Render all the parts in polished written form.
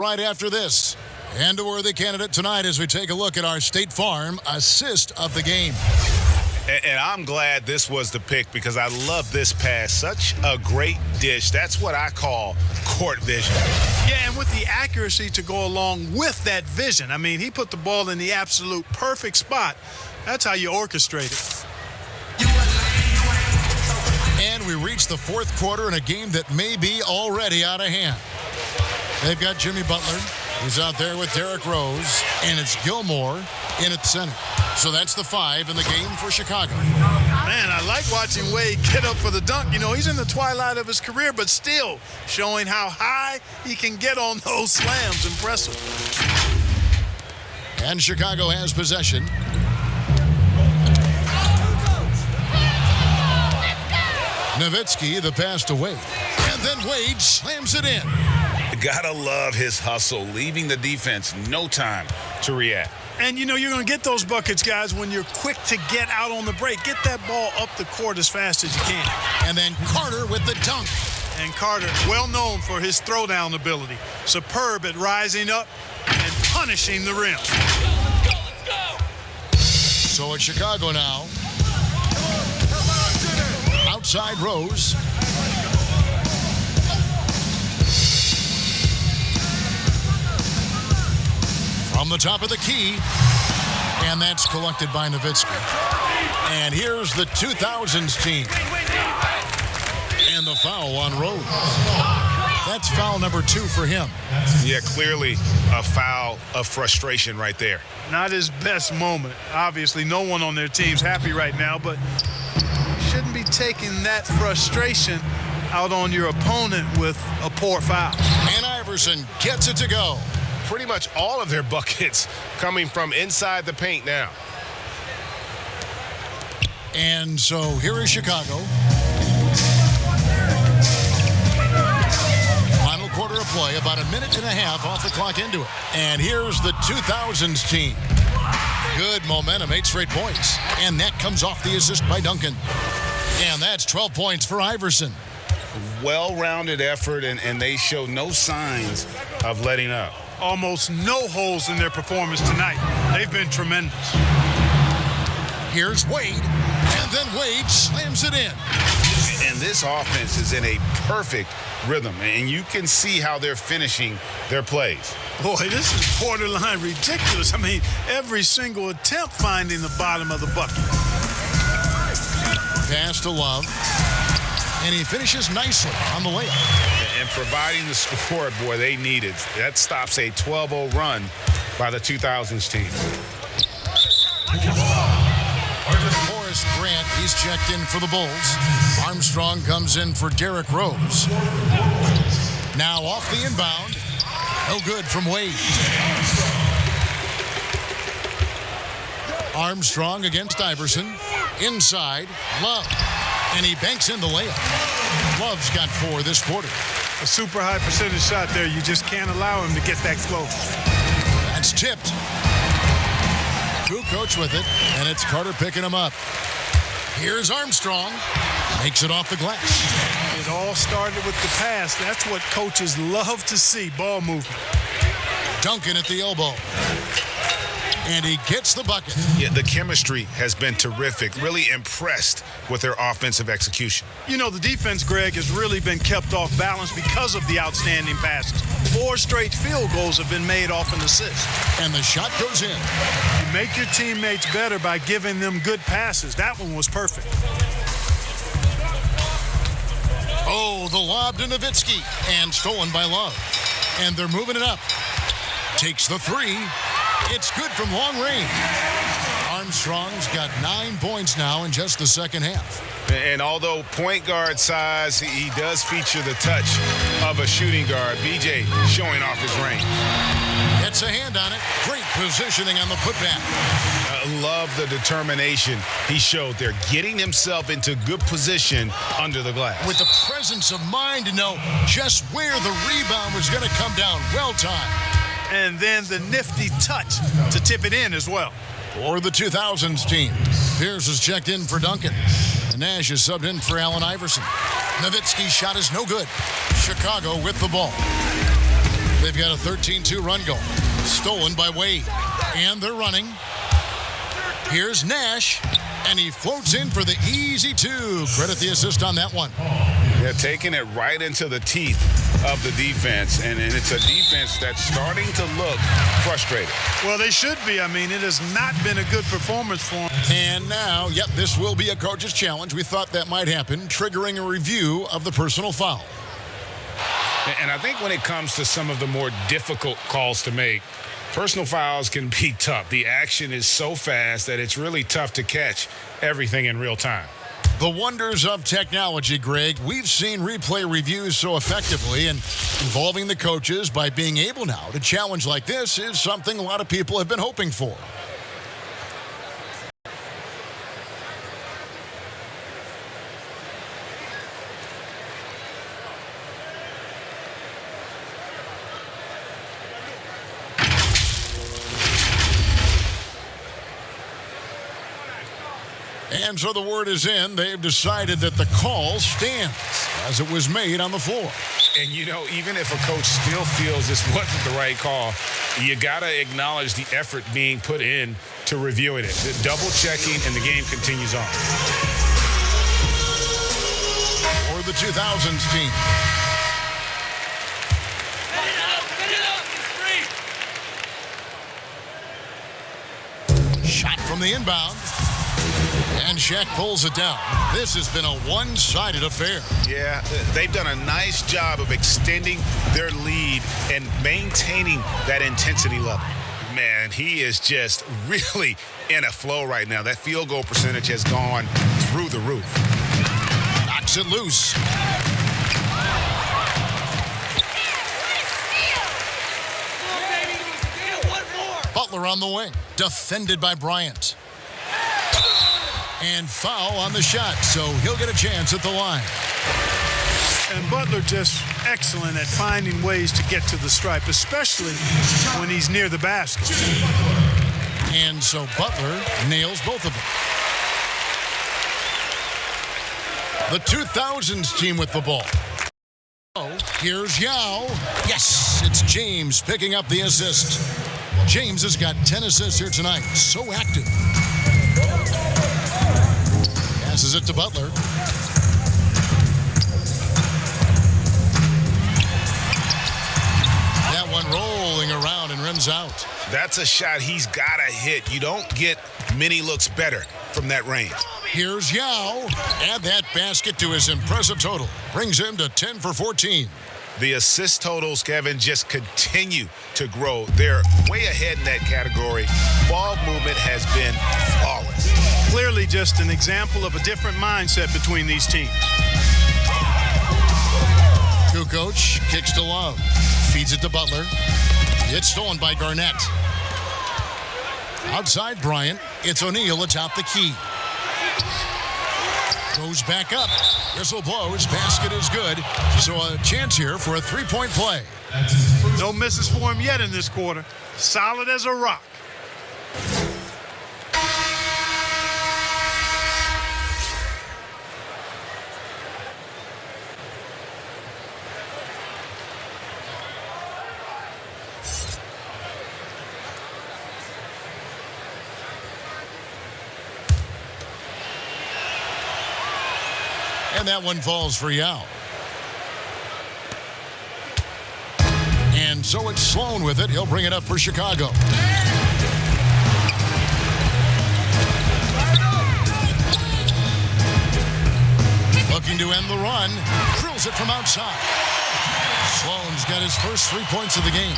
Right after this. And a worthy candidate tonight as we take a look at our State Farm assist of the game. And I'm glad this was the pick because I love this pass. Such a great dish. That's what I call court vision. Yeah, and with the accuracy to go along with that vision. I mean, he put the ball in the absolute perfect spot. That's how you orchestrate it. And we reach the fourth quarter in a game that may be already out of hand. They've got Jimmy Butler. He's out there with Derrick Rose. And it's Gilmore in at center. So that's the 5 in the game for Chicago. Man, I like watching Wade get up for the dunk. You know, he's in the twilight of his career, but still showing how high he can get on those slams. Impressive. And Chicago has possession. Nowitzki, the pass to Wade. And then Wade slams it in. Gotta love his hustle, leaving the defense no time to react. And, you know, you're going to get those buckets, guys, when you're quick to get out on the break. Get that ball up the court as fast as you can. And then Carter with the dunk. And Carter, well known for his throwdown ability. Superb at rising up and punishing the rim. Let's go. So it's Chicago now. Outside Rose. From the top of the key. And that's collected by Nowitzki. And here's the 2000s team. And the foul on Rose. That's foul number 2 for him. Yeah, clearly a foul of frustration right there. Not his best moment. Obviously, no one on their team's happy right now, but shouldn't be taking that frustration out on your opponent with a poor foul. And Iverson gets it to go. Pretty much all of their buckets coming from inside the paint now. And so here is Chicago. Final quarter of play, about a minute and a half off the clock into it. And here's the 2000s team. Good momentum, 8 straight points. And that comes off the assist by Duncan. And that's 12 points for Iverson. Well-rounded effort, and they show no signs of letting up. Almost no holes in their performance tonight. They've been tremendous. Here's Wade, and then Wade slams it in. And this offense is in a perfect rhythm, and you can see how they're finishing their plays. Boy, this is borderline ridiculous. I mean, every single attempt finding the bottom of the bucket. Pass to Love, and he finishes nicely on the layup. And providing the score, boy, they needed. That stops a 12-0 run by the 2000s team. Horace Grant, he's checked in for the Bulls. Armstrong comes in for Derrick Rose. Now off the inbound. No good from Wade. Armstrong against Iverson. Inside, Love. And he banks in the layup. Love's got 4 this quarter. A super high percentage shot there. You just can't allow him to get that close. That's tipped. Kukoc with it, and it's Carter picking him up. Here's Armstrong. Makes it off the glass. It all started with the pass. That's what coaches love to see, ball movement. Duncan at the elbow. And he gets the bucket. Yeah, the chemistry has been terrific. Really impressed with their offensive execution. You know, the defense, Greg, has really been kept off balance because of the outstanding passes. 4 straight field goals have been made off an assist. And the shot goes in. You make your teammates better by giving them good passes. That one was perfect. Oh, the lob to Nowitzki. And stolen by Love. And they're moving it up. Takes the 3. It's good from long range. Armstrong's got 9 points now in just the second half. And although point guard size, he does feature the touch of a shooting guard. BJ showing off his range. Gets a hand on it. Great positioning on the putback. I love the determination he showed there, getting himself into good position under the glass. With the presence of mind to know just where the rebound was going to come down. Well timed. And then the nifty touch to tip it in as well. For the 2000s team, Pierce is checked in for Duncan. And Nash is subbed in for Allen Iverson. Nowitzki's shot is no good. Chicago with the ball. They've got a 13-2 run going. Stolen by Wade. And they're running. Here's Nash. And he floats in for the easy two. Credit the assist on that one. Yeah, taking it right into the teeth of the defense. And it's a defense that's starting to look frustrated. Well, they should be. I mean, it has not been a good performance for them. And now, yep, this will be a coach's challenge. We thought that might happen, triggering a review of the personal foul. And I think when it comes to some of the more difficult calls to make, personal fouls can be tough. The action is so fast that it's really tough to catch everything in real time. The wonders of technology, Greg. We've seen replay reviews so effectively, and involving the coaches by being able now to challenge like this is something a lot of people have been hoping for. And so the word is in. They've decided that the call stands as it was made on the floor. And, you know, even if a coach still feels this wasn't the right call, you got to acknowledge the effort being put in to reviewing it. The double checking, and the game continues on. For the 2000s team. Shot from the inbound. And Shaq pulls it down. This has been a one-sided affair. Yeah, they've done a nice job of extending their lead and maintaining that intensity level. Man, he is just really in a flow right now. That field goal percentage has gone through the roof. Knocks it loose. Butler on the wing. Defended by Bryant. And foul on the shot, so he'll get a chance at the line. And Butler just excellent at finding ways to get to the stripe, especially when he's near the basket. And so Butler nails both of them. The 2000s team with the ball. Oh, here's Yao. Yes, it's James picking up the assist. James has got 10 assists here tonight. So active. Passes it to Butler. That one rolling around and rims out. That's a shot he's got to hit. You don't get many looks better from that range. Here's Yao. Add that basket to his impressive total. Brings him to 10 for 14. The assist totals, Kevin, just continue to grow. They're way ahead in that category. Ball movement has been flawless. Clearly just an example of a different mindset between these teams. Kukoc kicks to Love. Feeds it to Butler. It's stolen by Garnett. Outside Bryant. It's O'Neal atop the key. Goes back up. Whistle blows. Basket is good. So a chance here for a three-point play. No misses for him yet in this quarter. Solid as a rock. And that one falls for Yao. And so it's Sloan with it. He'll bring it up for Chicago. Looking to end the run. Drills it from outside. Sloan's got his first 3 points of the game.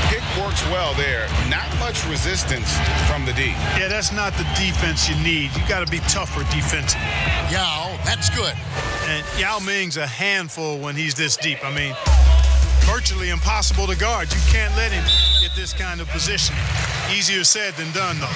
Pick works well there. Not much resistance from the D. Yeah, that's not the defense you need. You got to be tougher defensively. Yao, that's good. And Yao Ming's a handful when he's this deep. I mean, virtually impossible to guard. You can't let him get this kind of positioning. Easier said than done, though.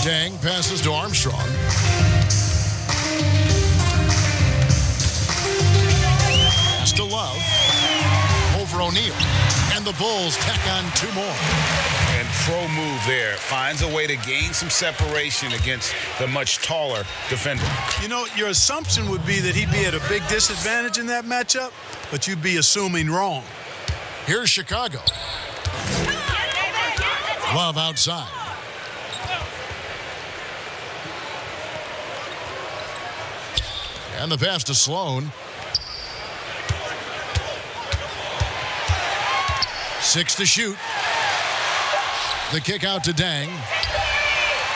Dang passes to Armstrong. Pass to Love. Over O'Neal. And the Bulls tack on 2 more. And pro move there. Finds a way to gain some separation against the much taller defender. You know, your assumption would be that he'd be at a big disadvantage in that matchup, but you'd be assuming wrong. Here's Chicago. Love outside. And the pass to Sloan. 6 to shoot. The kick out to Dang.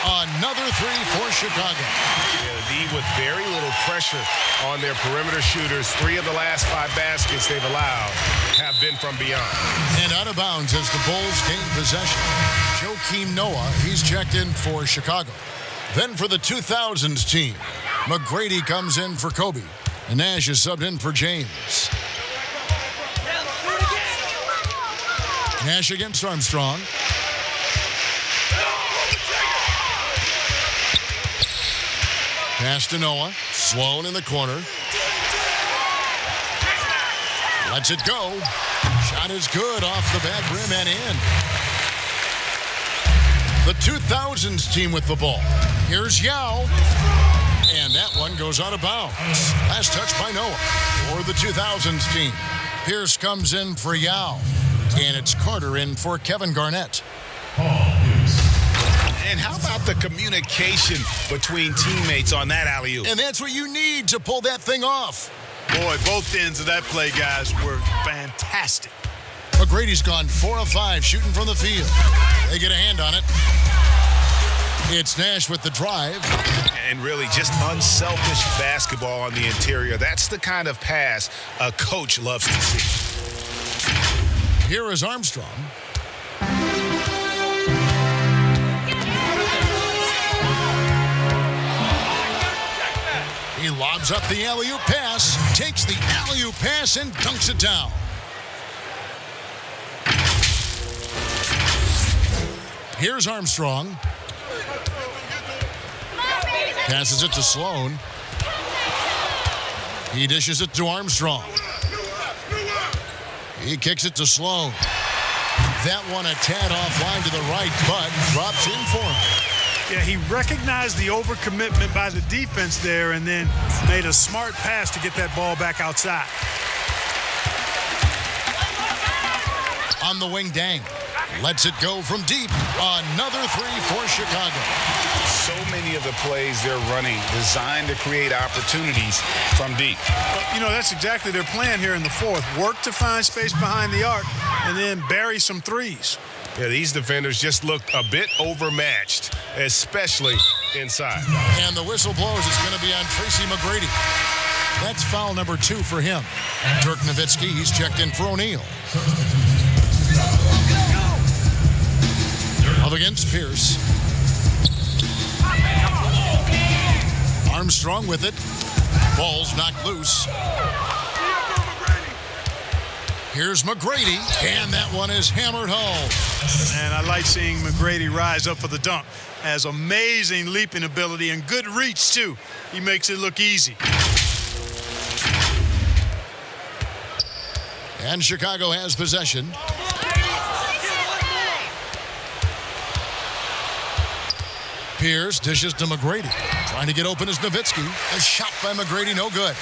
Another 3 for Chicago. Yeah, with very little pressure on their perimeter shooters. 3 of the last 5 baskets they've allowed have been from beyond. And out of bounds as the Bulls gain possession. Joakim Noah, he's checked in for Chicago. Then for the 2000s team, McGrady comes in for Kobe. And Nash is subbed in for James. Nash against Armstrong. Pass to Noah. Sloan in the corner. Lets it go. Shot is good off the back rim and in. The 2000s team with the ball. Here's Yao. And that one goes out of bounds. Last touch by Noah for the 2000s team. Pierce comes in for Yao. And it's Carter in for Kevin Garnett. And how about the communication between teammates on that alley-oop? And that's what you need to pull that thing off. Boy, both ends of that play, guys, were fantastic. McGrady's gone 4 of 5 shooting from the field. They get a hand on it. It's Nash with the drive. And really just unselfish basketball on the interior. That's the kind of pass a coach loves to see. Here is Armstrong. He lobs up the alley-oop pass, takes the alley-oop pass and dunks it down. Here's Armstrong. Passes it to Sloan. He dishes it to Armstrong. He kicks it to Sloan. That one a tad offline to the right, but drops in for him. Yeah, he recognized the overcommitment by the defense there and then made a smart pass to get that ball back outside. On the wing, Dang. Lets it go from deep. Another 3 for Chicago. So many of the plays they're running designed to create opportunities from deep. You know, that's exactly their plan here in the fourth. Work to find space behind the arc and then bury some threes. Yeah, these defenders just looked a bit overmatched, especially inside. And the whistle blows. It's going to be on Tracy McGrady. That's foul number 2 for him. Dirk Nowitzki, he's checked in for O'Neal. Up against Pierce. Armstrong with it. Ball's knocked loose. Here's McGrady, and that one is hammered home. And I like seeing McGrady rise up for the dunk. Has amazing leaping ability and good reach, too. He makes it look easy. And Chicago has possession. Pierce dishes to McGrady. Trying to get open is Nowitzki. A shot by McGrady, no good.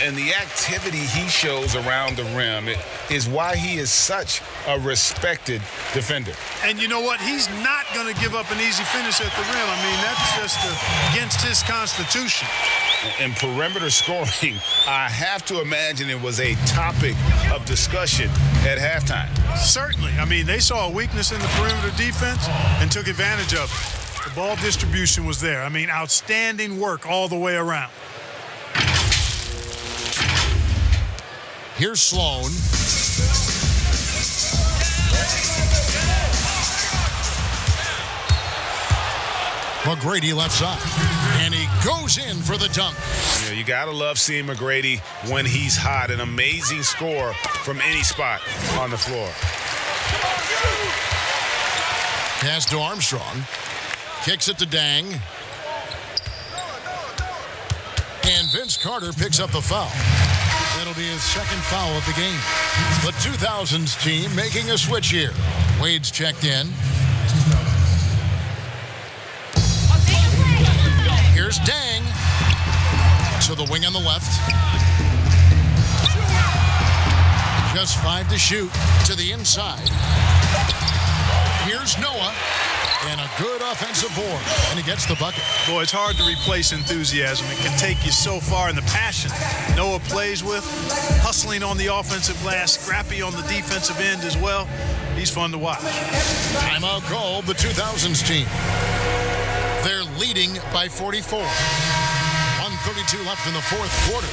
And the activity he shows around the rim is why he is such a respected defender. And you know what? He's not going to give up an easy finish at the rim. I mean, that's just against his constitution. And perimeter scoring, I have to imagine it was a topic of discussion at halftime. Certainly. I mean, they saw a weakness in the perimeter defense and took advantage of it. The ball distribution was there. I mean, outstanding work all the way around. Here's Sloan. McGrady left side. And he goes in for the dunk. Yeah, you got to love seeing McGrady when he's hot. An amazing score from any spot on the floor. Pass to Armstrong. Kicks it to Dang. And Vince Carter picks up the foul. That'll That'll be his second foul of the game. The 2000s team making a switch here. Wade's checked in. Here's Dang to the wing on the left. Just 5 to shoot to the inside. Here's Noah. And a good offensive board. And he gets the bucket. Boy, it's hard to replace enthusiasm. It can take you so far in the passion Noah plays with. Hustling on the offensive glass, scrappy on the defensive end as well. He's fun to watch. Timeout called the 2000s team. They're leading by 44. 1:32 left in the fourth quarter.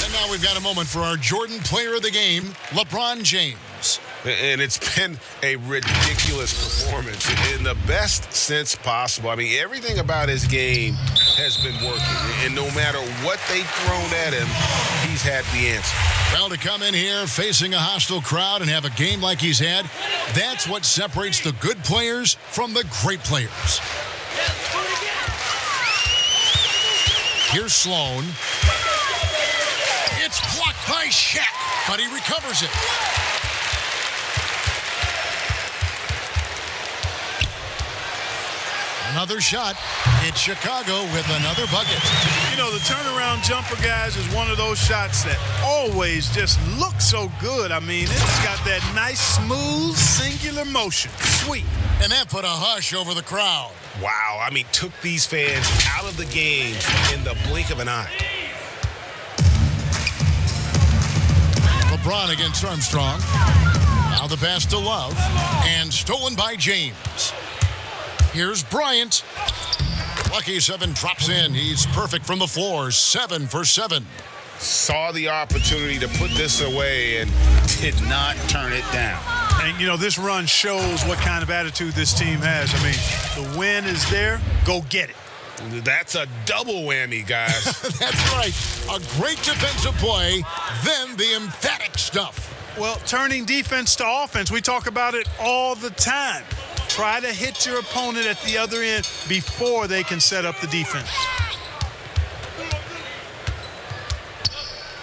And now we've got a moment for our Jordan player of the game, LeBron James. And it's been a ridiculous performance in the best sense possible. I mean, everything about his game has been working. And no matter what they've thrown at him, he's had the answer. Well, to come in here facing a hostile crowd and have a game like he's had, that's what separates the good players from the great players. Here's Sloan. It's blocked by Shaq, but he recovers it. Another shot. It's Chicago with another bucket. You know, the turnaround jumper, guys, is one of those shots that always just look so good. I mean, it's got that nice, smooth, singular motion. Sweet. And that put a hush over the crowd. Wow, I mean, took these fans out of the game in the blink of an eye. LeBron against Armstrong. Now the pass to Love. And stolen by James. Here's Bryant. Lucky 7 drops in. He's perfect from the floor. 7 for 7. Saw the opportunity to put this away and did not turn it down. And, you know, this run shows what kind of attitude this team has. I mean, the win is there. Go get it. That's a double whammy, guys. That's right. A great defensive play, then the emphatic stuff. Well, turning defense to offense, we talk about it all the time. Try to hit your opponent at the other end before they can set up the defense.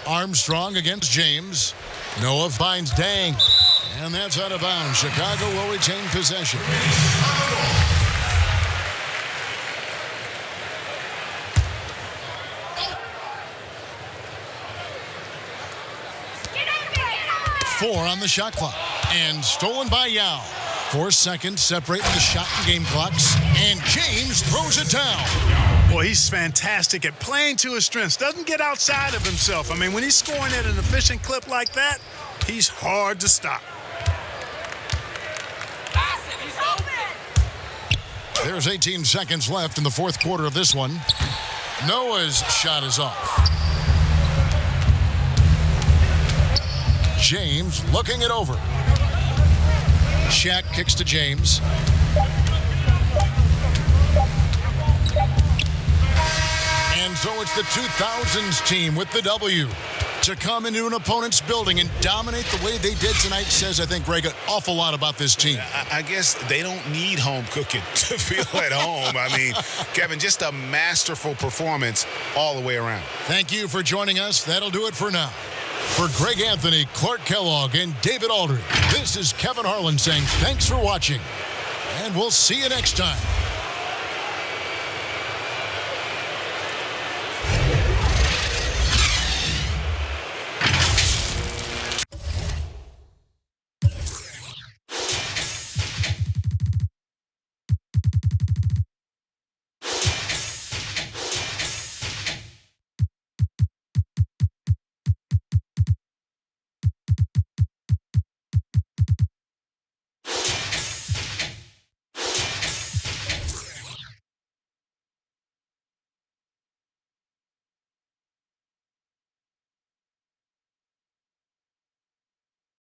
Armstrong against James. Noah finds Dang. And that's out of bounds. Chicago will retain possession. Four on the shot clock. And stolen by Yao. 4 seconds separating the shot and game clocks. And James throws it down. Boy, he's fantastic at playing to his strengths. Doesn't get outside of himself. I mean, when he's scoring at an efficient clip like that, he's hard to stop. There's 18 seconds left in the fourth quarter of this one. Noah's shot is off. James looking it over. Shaq kicks to James. And so it's the 2000s team with the W. To come into an opponent's building and dominate the way they did tonight says, I think, Greg, an awful lot about this team. I guess they don't need home cooking to feel at home. I mean, Kevin, just a masterful performance all the way around. Thank you for joining us. That'll do it for now. For Greg Anthony, Clark Kellogg, and David Aldridge, this is Kevin Harlan saying thanks for watching, and we'll see you next time.